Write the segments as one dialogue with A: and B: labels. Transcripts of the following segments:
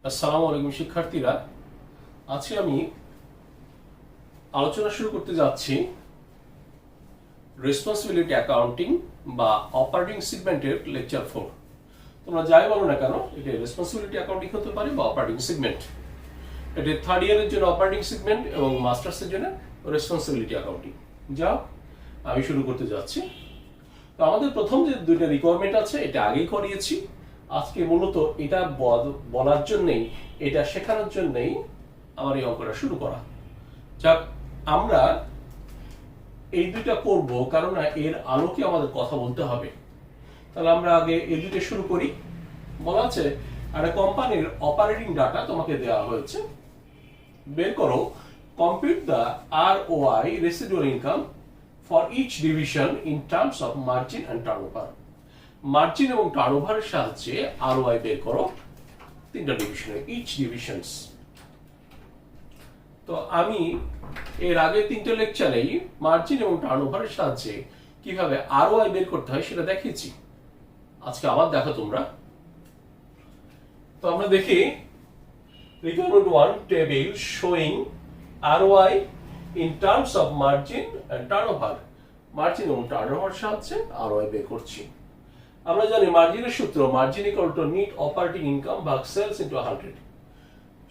A: আসসালামু আলাইকুম শিক্ষার্থীরা। আজকে আমি আলোচনা শুরু করতে যাচ্ছি রেসপন্সিবিলিটি অ্যাকাউন্টিং বা অপারেটিং সেগমেন্টের লেকচার 4। তোমরা যাই বলো না কেন, এটা রেসপন্সিবিলিটি অ্যাকাউন্টিং হতে পারে বা অপারেটিং সেগমেন্ট। এটা থার্ড ইয়ারের জন্য অপারেটিং সেগমেন্ট এবং মাস্টার্সের জন্য রেসপন্সিবিলিটি অ্যাকাউন্টিং। যাও আমি শুরু করতে যাচ্ছি। তো আমাদের প্রথম যে দুইটা রিকোয়ারমেন্ট আছে এটা আগেই করিয়েছি। আজকে মূলত এটা বলার জন্যই, এটা শেখানোর জন্যই আমার এই অঙ্কটা শুরু করা। যাক, আমরা এই দুইটা করব কারণ এর আলোকে আমাদের কথা বলতে হবে। তাহলে আমরা আগে এই দুইটা শুরু করি। বলা আছে একটা কোম্পানির অপারেটিং ডাটা তোমাকে দেওয়া হয়েছে, বের করো compute the ROI residual income for each division in terms of margin and turnover. Margin এবং টার্নওভারের সাহায্যে ROI বের করো তিনটা ডিভিশনে, ইচ ডিভিশনস। তো আমি এর আগে তিনটে লেকচারেই মার্জিন এবং টার্নওভারের সাহায্যে কিভাবে ROI বের করতে হয় সেটা দেখিয়েছি। আজকে আবার দেখো তোমরা। তো আমরা দেখি requirement 1 table showing ROI in terms of margin and turnover. Margin এবং টার্নওভারের সাহায্যে ROI বের করছি। আমরা জানি মার্জিনের সূত্র margin equal to net operating income ভাগ সেলস ইনটু 100।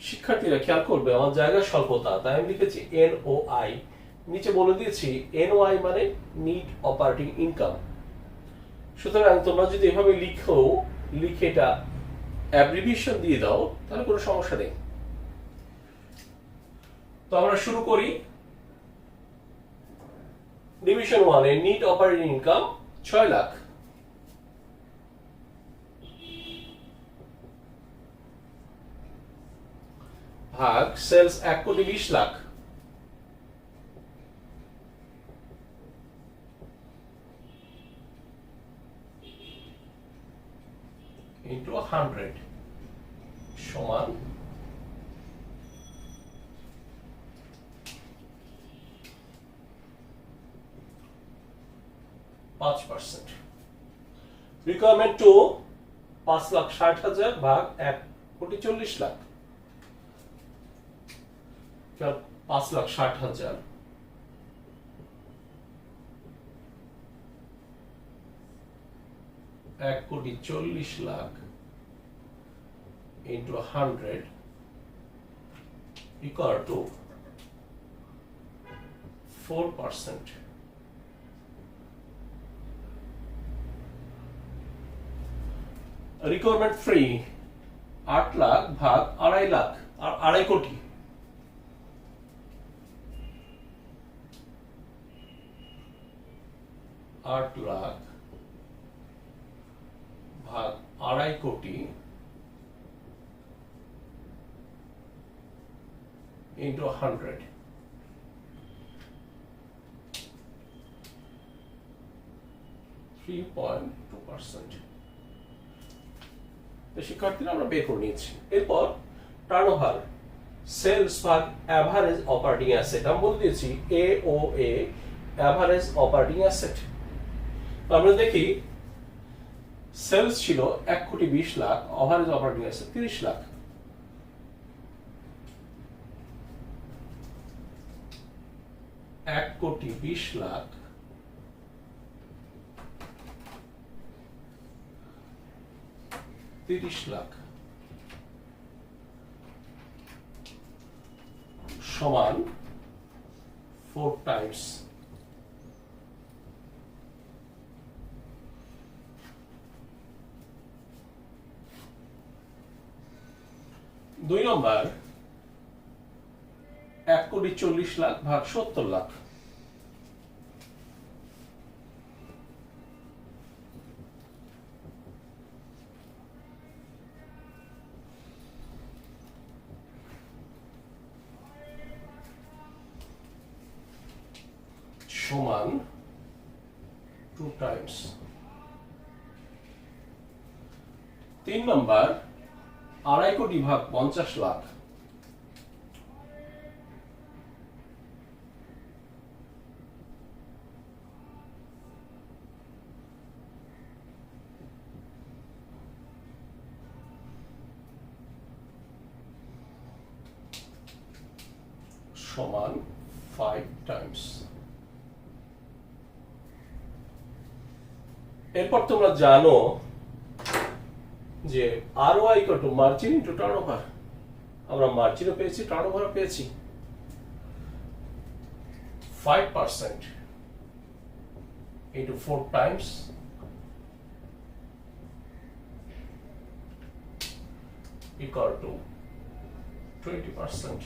A: শিক্ষার্থীরা খেয়াল করবে আমার জায়গার স্বল্পতা, তাই আমি লিখেছি NOI। নিচে বলে দিয়েছি NOI মানে নিট অপারেটিং ইনকাম। সুতরাং তোমরা যদি এভাবে লিখে এটা অ্যাব্রিভিয়েশন দিয়ে দাও তাহলে কোনো সমস্যা নেই। তো আমরা শুরু করি। ডিভিশন 1 এ নিট অপারেটিং ইনকাম 6 লাখ, ভাগ সেলস 1,20,00,000 ইন্টু 100 সমান 5%। রিকোয়ারমেন্ট 2 5,60,000 ভাগ 1,40,00,000। 5,60,000 1,40,00,000 into 100 equal to 4%। Requirement 3 8 lakh ভাগ 2.5 লাখ আর 2.5 কোটি। 8 লাখ ভাগ 2.5 কোটি into 100 3.2%। শিক্ষার্থীরা আমরা বের করে নিয়েছি। এরপর টার্নওভার সেলস ভাগ অ্যাভারেজ অপারেটিং অ্যাসেট আমি বলে দিয়েছি AOA অ্যাভারেজ অপারেটিং অ্যাসেট। আমরা দেখি সেলস ছিল 1,20,00,000, অ্যাভারেজ অপারেটিং অ্যাসেট 30 লাখ। এক কোটি 20 লাখ 30 লাখ সমান 4 টাইমস। দুই নম্বর 1,40,00,000 ভাগ 70 লাখ। সমান 2 টাইমস। 3 নম্বর 2.5 কোটি ভাগ 50 লাখ। সমান 5 টাইমস। এরপর তোমরা জানো যে ROI মার্জিন ইন্টু টার্নওভার। আমরা মার্জিনও পেয়েছি, টার্নওভারও পেয়েছি। 5% into 4 times equal to 20%.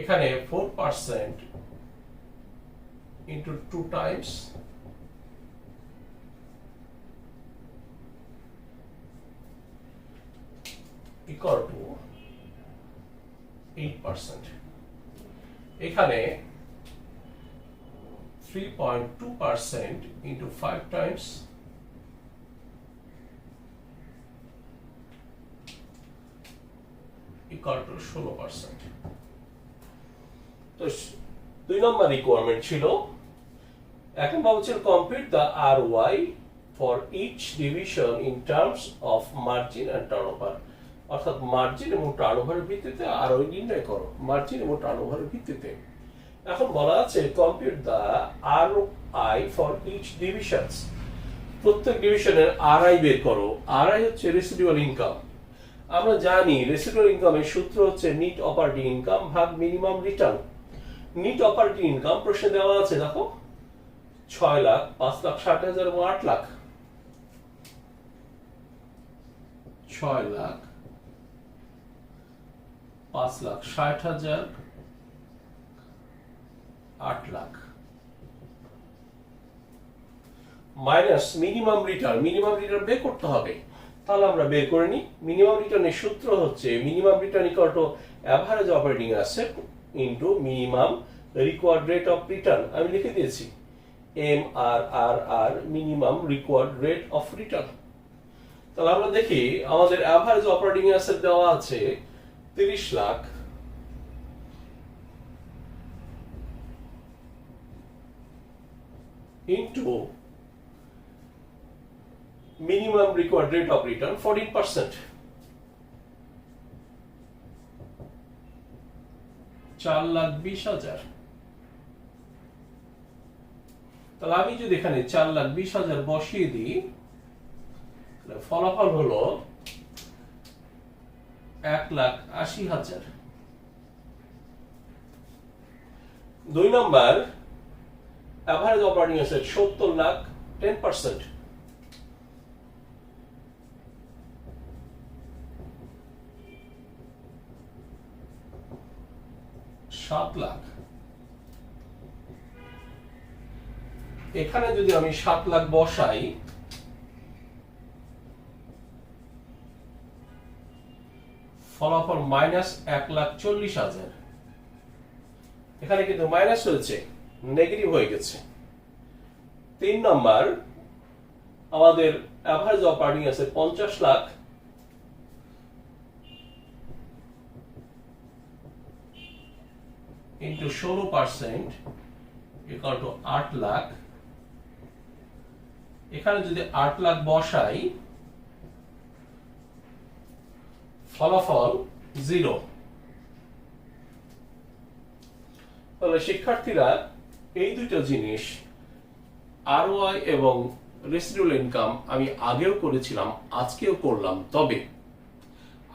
A: এখানে 4% into 2 times equal to 8%. এখানে 3.2% into 5 times equal to 16%. তো 2 নম্বর রিকোয়ারমেন্ট ছিল, এখন বলছে compute the ROI for each division in terms of margin and turnover. অর্থাৎ মার্জিন এবং টার্নওভারের ভিত্তিতে ROI নির্ণয় করো, মার্জিন এবং টার্নওভারের ভিত্তিতে। এখন বলা আছে compute the ROI for each divisions. প্রত্যেক ডিভিশনের RI বের করো। RI হচ্ছে রেসিডুয়াল ইনকাম। আমরা জানি রেসিডুয়াল ইনকামের সূত্র হচ্ছে নিট অপারেটিং ইনকাম ভাগ মিনিমাম রিটার্ন। নিট অপারেটিং ইনকাম প্রশ্নে দেওয়া আছে, দেখো 6 লাখ, 5 লাখ 60,000 এবং 8 lakh. 6 lakh, 5 lakh 60,000, 8 lakh minus minimum return. Minimum return বের করতে হবে, তাহলে আমরা বের করে নিই। মিনিমাম রিটার্নের সূত্র হচ্ছে minimum return equal to average operating asset into minimum required rate of return. আমি লিখে দিয়েছি MRRR, minimum required rate of return. তাহলে আমরা দেখি আমাদের অ্যাভারেজ অপারেটিং অ্যাসেট দেওয়া আছে 30 lakh, into minimum required rate of return 14%, 4,20,000। তাহলে আমি যদি এখানে 4,20,000 বসিয়ে দিই, ফলাফল হলো 1,80,000। 2 নম্বর average operating asset 70 lakh, 10%, 7 lakh. এখানে যদি আমি 7 লাখ বসাই, ফলাফল মাইনাস 1,40,000। এখানে কিন্তু মাইনাস হয়েছে, নেগেটিভ হয়ে গেছে। 3 নম্বর আমাদের অ্যাভারেজ অপারেটিং আছে 50 lakh, into 16% equal to 8 lakh. এখানে যদি 8 লাখ বসাই, ফলাফল 0। তাহলে শিক্ষার্থীরা এই দুটো জিনিস ROI এবং রেসিডুয়াল ইনকাম আমি আগেও করেছিলাম, আজকেও করলাম। তবে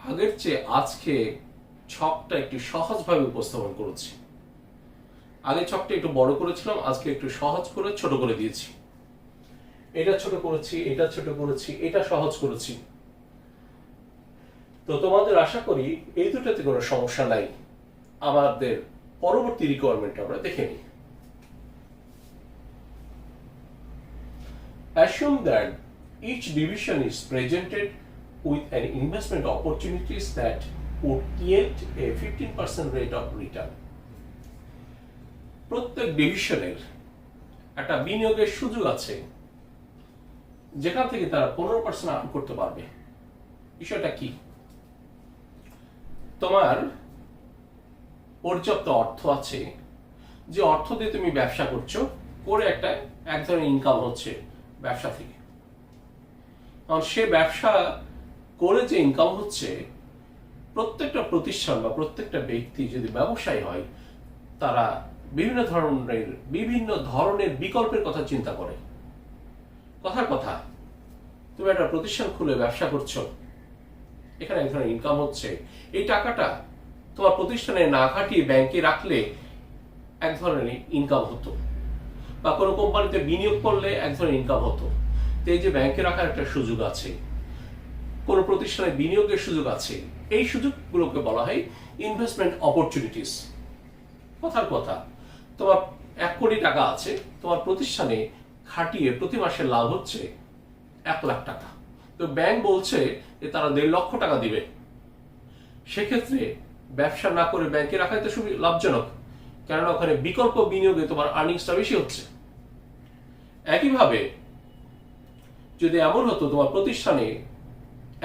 A: আগের চেয়ে আজকে ছকটা একটু সহজভাবে উপস্থাপন করেছি। আগে ছকটা একটু বড় করেছিলাম, আজকে একটু সহজ করে ছোট করে দিয়েছি। এটা ছোট করেছি, এটা ছোট করেছি, এটা সহজ করেছি। তো তোমাদের আশা করি এই দুটাতে কোনো সমস্যা নাই। আমাদের পরবর্তী রিকোয়ারমেন্ট আমরা দেখে নিই। Assume that each division is presented with an investment opportunities that would yield a 15% rate of return. প্রত্যেক ডিভিশনের একটা বিনিয়োগের সুযোগ আছে, যেখান থেকে তারা 15% আর্ন করতে পারবে। বিষয়টা কি? তোমার পর্যাপ্ত অর্থ আছে, যে অর্থ দিয়ে তুমি ব্যবসা করছো, করে এক ধরনের ইনকাম হচ্ছে ব্যবসা থেকে। কারণ সে ব্যবসা করে যে ইনকাম হচ্ছে, প্রত্যেকটা প্রতিষ্ঠান বা প্রত্যেকটা ব্যক্তি যদি ব্যবসায়ী হয়, তারা বিভিন্ন ধরনের বিকল্পের কথা চিন্তা করে। কথার কথা, তুমি একটা প্রতিষ্ঠান খুলে ব্যবসা করছো, এখানে এক ধরনের ইনকাম হচ্ছে, এই টাকাটা তোমার প্রতিষ্ঠানে না খাটিয়ে ব্যাংকে রাখলে এক ধরনের ইনকাম হতো, বা কোনো কোম্পানিতে বিনিয়োগ করলে এক ধরনের ইনকাম হতো। তো এই যে ব্যাংকে রাখার একটা সুযোগ আছে, কোনো প্রতিষ্ঠানে বিনিয়োগের সুযোগ আছে, এই সুযোগগুলোকে বলা হয় ইনভেস্টমেন্ট অপরচুনিটিস। কথার কথা, তোমার 1 কোটি টাকা আছে, তোমার প্রতিষ্ঠানে খাটিয়ে প্রতি মাসে লাভ হচ্ছে 1 লাখ টাকা, তো ব্যাংক বলছে যে তারা 1.5 লক্ষ টাকা দিবে। সেক্ষেত্রে ব্যবসা না করে ব্যাংকে রাখাই তো লাভজনক, কেননা ওখানে বিকল্প বিনিয়োগে তোমার আর্নিংসটা বেশি হচ্ছে। একইভাবে যদি এমন হতো তোমার প্রতিষ্ঠানে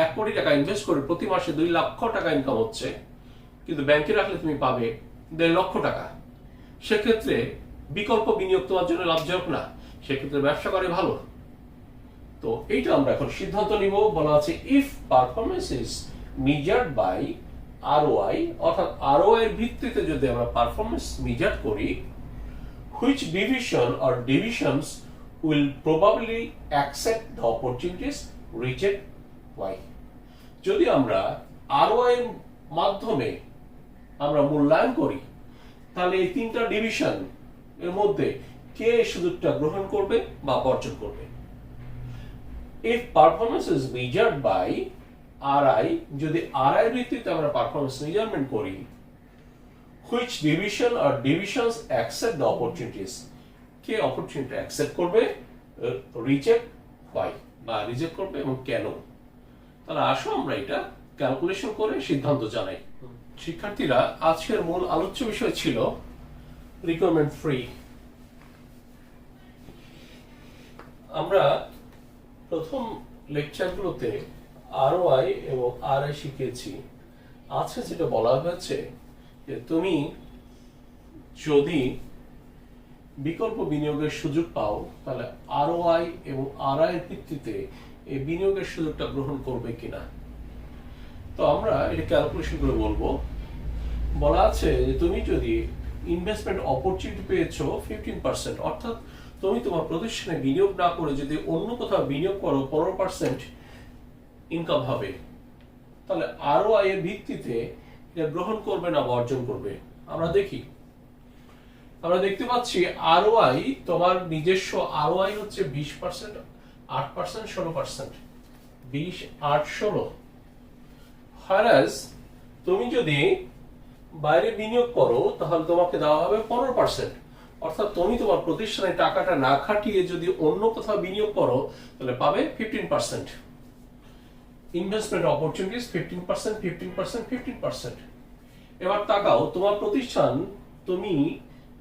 A: 1 কোটি টাকা ইনভেস্ট করে প্রতি মাসে 2 লক্ষ টাকা ইনকাম হচ্ছে, কিন্তু ব্যাংকে রাখলে তুমি পাবে 1.5 লক্ষ টাকা, সেক্ষেত্রে বিকল্প বিনিয়োগ তোমার জন্য লাভজনক না, সেক্ষেত্রে ব্যবসা করে ভালো। তো এইটা আমরা এখন সিদ্ধান্ত নিব। বলা আছে if performance is measured by ROI, অর্থাৎ ROI এর ভিত্তিতে যদি আমরা পারফরমেন্স মেজার করি, which division or divisions will probably accept the opportunities, reject why? যদি আমরা ROI এর মাধ্যমে আমরা মূল্যায়ন করি, তাহলে এই 3টা ডিভিশন এর মধ্যে কে সুযোগটা গ্রহণ করবে বা বর্জন করবে। If performance is measured by RI, যদি RI এর ভিত্তিতে আমরা পারফরম্যান্স মেজারমেন্ট করি, which division or divisions accept the opportunities, K opportunity accept করবে, রিজেক্ট why, বা রিজেক্ট করবে এবং কেন। তাহলে আসো আমরা এটা ক্যালকুলেশন করে সিদ্ধান্ত জানাই। শিক্ষার্থীরা, আজকের মূল আলোচ্য বিষয় ছিল রিকোয়ারমেন্ট ফ্রি। আমরা প্রথম লেকচারগুলোতে ROI এবং RI শিখেছি। আজকে যেটা বলা হয়েছে যে তুমি যদি বিকল্প বিনিয়োগের সুযোগ পাও, তাহলে ROI এবং RI এর ভিত্তিতে এই বিনিয়োগের সুযোগটা গ্রহণ করবে কিনা। তো আমরা এটা ক্যালকুলেশন করে বলবো। বলা আছে যে তুমি যদি ইনভেস্টমেন্ট অপরচুনিটি পেয়েছো 15%, অর্থাৎ তুমি তোমার প্রতিষ্ঠানে বিনিয়োগ না করে যদি অন্য কোথাও বিনিয়োগ করো 15% ইনকাম হবে, তাহলে ROI এর ভিত্তিতে এটা গ্রহণ করবে না বর্জন করবে। আমরা দেখি, আমরা দেখতে পাচ্ছি ROI, তোমার নিজস্ব ROI হচ্ছে 20%, 8%, 16%, 20, 8, 16। whereas তুমি যদি বাইরে বিনিয়োগ করো তাহলে তোমাকে দেওয়া হবে 15%, অর্থাৎ তুমি তোমার প্রতিষ্ঠানে টাকাটা না খাটিয়ে যদি অন্য কোথাও বিনিয়োগ করো তাহলে পাবে 15%। Investment opportunities 15%, 15%, 15%। এবার তাকাও, তোমার প্রতিষ্ঠান, তুমি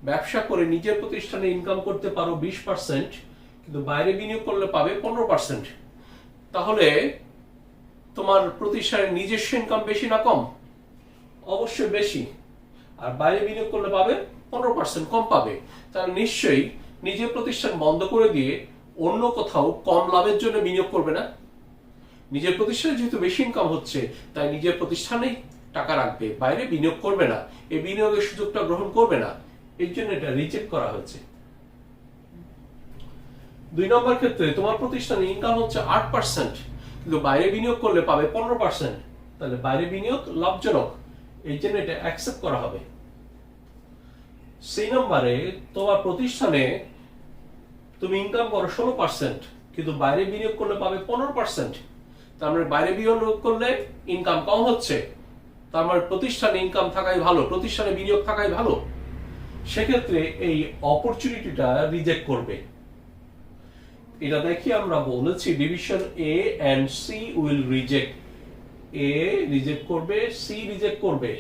A: ব্যবসা করে নিজের প্রতিষ্ঠানে ইনকাম করতে পারো 20%, কিন্তু বাইরে বিনিয়োগ করলে পাবে 15%। তাহলে তোমার প্রতিষ্ঠানের নিজস্ব ইনকাম বেশি না কম? অবশ্যই বেশি। আর বাইরে বিনিয়োগ করলে পাবে 15%, কম পাবে। তাহলে নিশ্চয়ই নিজের প্রতিষ্ঠান বন্ধ করে দিয়ে অন্য কোথাও কম লাভের জন্য বিনিয়োগ করবে না। নিজের প্রতিষ্ঠানে যেহেতু বেশি ইনকাম হচ্ছে, তাই নিজের প্রতিষ্ঠানেই টাকা রাখবে, বাইরে বিনিয়োগ করবে না, এই বিনিয়োগের সুযোগটা গ্রহণ করবে না। এর জন্য এটা রিজেক্ট করা হয়েছে। 2 নম্বর ক্ষেত্রে তোমার প্রতিষ্ঠানে ইনকাম হচ্ছে 8%, কিন্তু বাইরে বিনিয়োগ করলে পাবে 15%, তাহলে বাইরে বিনিয়োগ লাভজনক, এই জন্য এটা অ্যাকসেপ্ট করা হবে। 3 নম্বরে তোমার প্রতিষ্ঠানে তুমি ইনকাম করো 16%, কিন্তু বাইরে বিনিয়োগ করলে পাবে 15%, তার মানে বাইরে বিনিয়োগ করলে ইনকাম কম হচ্ছে, তার মানে প্রতিষ্ঠানে ইনকাম থাকাই ভালো, প্রতিষ্ঠানে বিনিয়োগ থাকাই ভালো। সেক্ষেত্রে এই অপরচুনিটিটা রিজেক্ট করবে। এটা দেখি আমরা বলেছি division A and C will reject, A reject করবে, C রিজেক্ট করবে।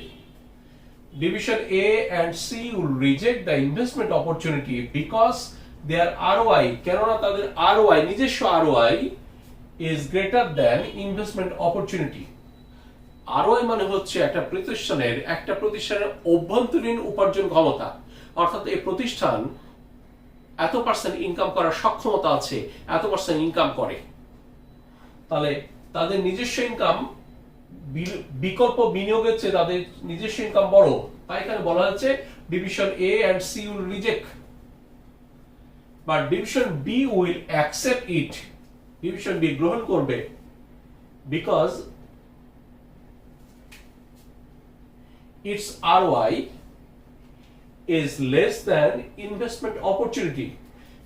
A: Division A and C will reject the investment opportunity because their ROI, কেননা তাদের ROI, নিজস্ব ROI is greater than investment opportunity। ROI মানে হচ্ছে একটা প্রতিষ্ঠানের অভ্যন্তরীণ উপার্জন ক্ষমতা, অর্থাৎ এই প্রতিষ্ঠান এত % ইনকাম করার সক্ষমতা আছে, এত % ইনকাম করে। তাহলে তাদের নিজস্ব ইনকাম বিকল্প বিনিয়োগের চেয়ে তাদের নিজস্ব ইনকাম বড়, তাই এখানে বলা হচ্ছে division A and C will reject, but division B will accept it, division B গ্রহণ করবে, because its ROI is less than investment opportunity,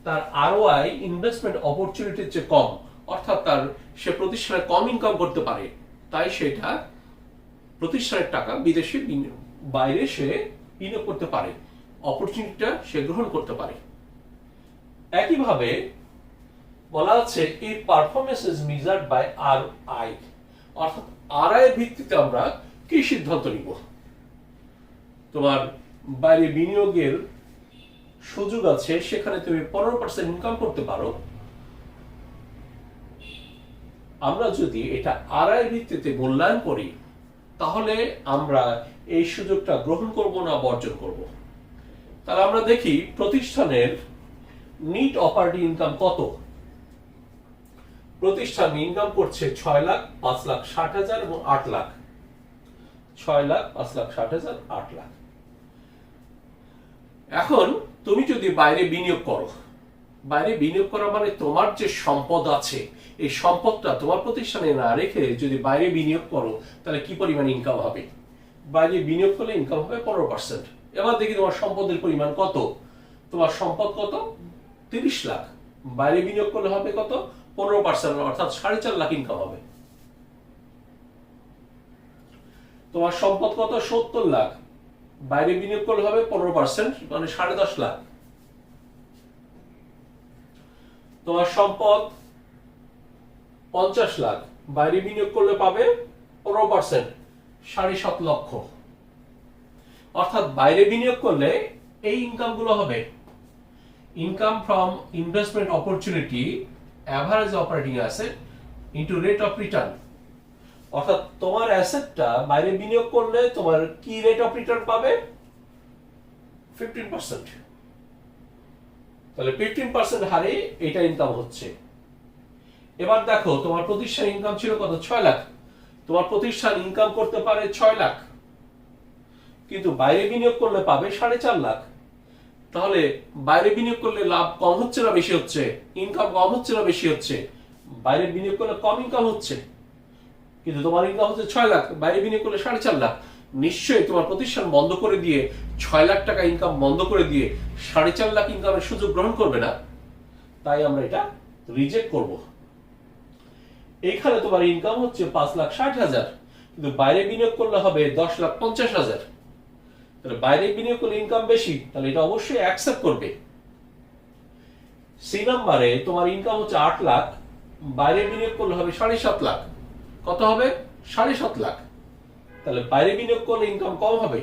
A: তার ROI ইনভেস্টমেন্ট অপরচুনিটির চেয়ে কম, অর্থাৎ তার সে প্রতিষ্ঠানে কম ইনকাম করতে পারে, তাই সেটা প্রতিষ্ঠানের টাকা বিদেশে বাইরে সে বিনিয়োগ করতে পারে, অপরচুনিটিটা সে গ্রহণ করতে পারে। একইভাবে বলা আছে এই performance is measured by RI, অর্থাৎ RI এর ভিত্তিতে আমরা কি সিদ্ধান্ত নিব। তোমার বাইরে বিনিয়োগের সুযোগ আছে, সেখানে তুমি 15% ইনকাম করতে পারো, আমরা যদি এটা RI ভিত্তিতে মূল্যায়ন করি তাহলে আমরা এই সুযোগটা গ্রহণ করব না বর্জন করব। তাহলে আমরা দেখি প্রতিষ্ঠানের নিট অপারেটিং ইনকাম কত। প্রতিষ্ঠান ইনকাম করছে 6 লাখ, 5 লাখ 60,000 এবং 8 লাখ। 6 লাখ, 5 লাখ 60,000, 8 লাখ। এখন তুমি যদি বাইরে বিনিয়োগ করো, বাইরে বিনিয়োগ করা মানে তোমার যে সম্পদ আছে এই সম্পদটা তোমার প্রতিষ্ঠানে না রেখে যদি বাইরে বিনিয়োগ করো তাহলে কি পরিমাণ ইনকাম হবে। বাইরে বিনিয়োগ করলে ইনকাম হবে 15%। এবার দেখি তোমার সম্পদের পরিমাণ কত। তোমার সম্পদ কত? 30 লাখ। বাইরে বিনিয়োগ করলে হবে কত? 15%, অর্থাৎ 4.5 লাখ ইনকাম হবে। তোমার সম্পদ কত? 70 লাখ। বাইরে বিনিয়োগ করলে হবে 15%, মানে 10.5 লাখ। তোমার সম্পদ 50 লাখ, বাইরে বিনিয়োগ করলে পাবে 15%, 7.5 লক্ষ। অর্থাৎ বাইরে বিনিয়োগ করলে এই ইনকাম গুলো হবে income from investment opportunity, average operating asset into rate of return. অর্থাৎ তোমার অ্যাসেটটা বাইরে বিনিয়োগ করলে তোমার কি রেট অফ রিটার্ন পাবে? 15%। তাহলে 15% হারে এটা ইনকাম হচ্ছে। এবার দেখো তোমার প্রতিষ্ঠান ইনকাম ছিল কত? 6 লাখ। তোমার প্রতিষ্ঠান ইনকাম করতে পারে 6 লাখ, কিন্তু বাইরে বিনিয়োগ করলে পাবে 4.5 লাখ। তাহলে বাইরে বিনিয়োগ করলে লাভ কম হচ্ছে না বেশি হচ্ছে? ইনকাম কম হচ্ছে না বেশি হচ্ছে? বাইরে বিনিয়োগ করলে কম ইনকাম হচ্ছে, কিন্তু তোমার ইনকাম হচ্ছে 6 লাখ, বাইরে বিনিয়োগ করলে 4.5 লাখ। নিশ্চয়ই তোমার প্রতিষ্ঠান বন্ধ করে দিয়ে 6 লাখ টাকা ইনকাম বন্ধ করে দিয়ে 4.5 লাখ ইনকামের সুযোগ গ্রহণ করবে না, তাই আমরা এটা রিজেক্ট করব। এখানে তোমার ইনকাম হচ্ছে 5,60,000, কিন্তু বাইরে বিনিয়োগ করলে হবে 10,50,000। তাহলে বাইরে বিনিয়োগ করলে ইনকাম বেশি, তাহলে এটা অবশ্যই অ্যাকসেপ্ট করবে। সি নাম্বারে তোমার ইনকাম হচ্ছে 8 লাখ, বাইরে বিনিয়োগ করলে হবে 7.5 লাখ। কত হবে? 7.5 লাখ। তাহলে বাইরে বিনিয়োগ করলে ইনকাম কম হবে,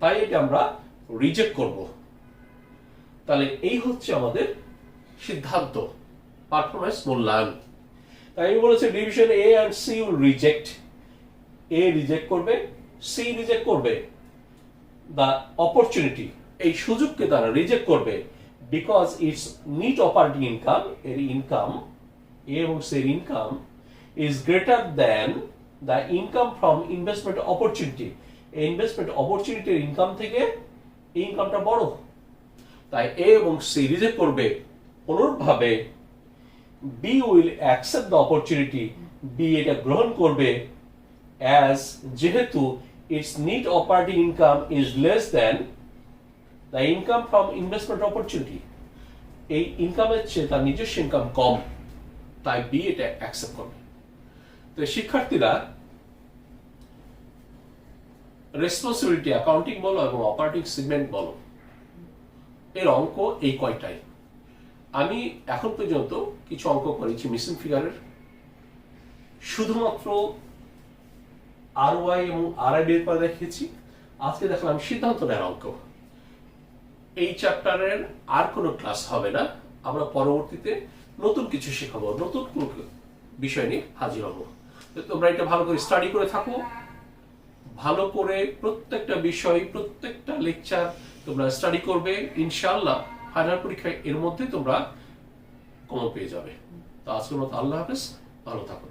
A: তাই এটা আমরা রিজেক্ট করব। তাহলে এই হচ্ছে আমাদের সিদ্ধান্ত, পারফরম্যান্স মূল্যায়ন। তাই আমি বলেছি division A and C will reject. A reject করবে, সি রিজেক্ট করবে। দ্য অপরচুনিটি, এই সুযোগকে তারা রিজেক্ট করবে, because its net operating income, এর ইনকাম এ এবং সি এর income is greater than the income from investment opportunity. এই ইনভেস্টমেন্ট অপরচুনিটির ইনকাম থেকে এই ইনকামটা বড়, তাই এ এবং সি রিজেক্ট করবে। অনুরূপভাবে B will accept the opportunity, B এটা গ্রহণ করবে, অ্যাজ যেহেতু its net operating income is less than the income from investment opportunity. এই ইনকামের চেয়ে তার নিজস্ব ইনকাম কম, তাই বি এটা অ্যাকসেপ্ট করবে। তো শিক্ষার্থীরা রেসপন্সিবিলিটি অ্যাকাউন্টিং বলো এবং অপারেটিং সেগমেন্ট বলো, এর অঙ্ক এই কয়টাই। আমি এখন পর্যন্ত কিছু অঙ্ক করেছি মিসিং ফিগারের, শুধুমাত্র ROI এবং RI বের করে দেখিয়েছি। আজকে দেখলাম সিদ্ধান্ত নেওয়ার অঙ্ক। এই চ্যাপ্টারের আর কোনো ক্লাস হবে না, আমরা পরবর্তীতে নতুন কিছু শেখাবো, নতুন কোনো বিষয় নিয়ে হাজির হব। তোমরা এটা ভালো করে স্টাডি করে থাকো, ভালো করে প্রত্যেকটা বিষয় প্রত্যেকটা লেকচার তোমরা স্টাডি করবে, ইনশাআল্লাহ ফাইনাল পরীক্ষায় এর মধ্যে তোমরা কমন পেয়ে যাবে। তো আজকের মতো আল্লাহ হাফেজ, ভালো থাকো।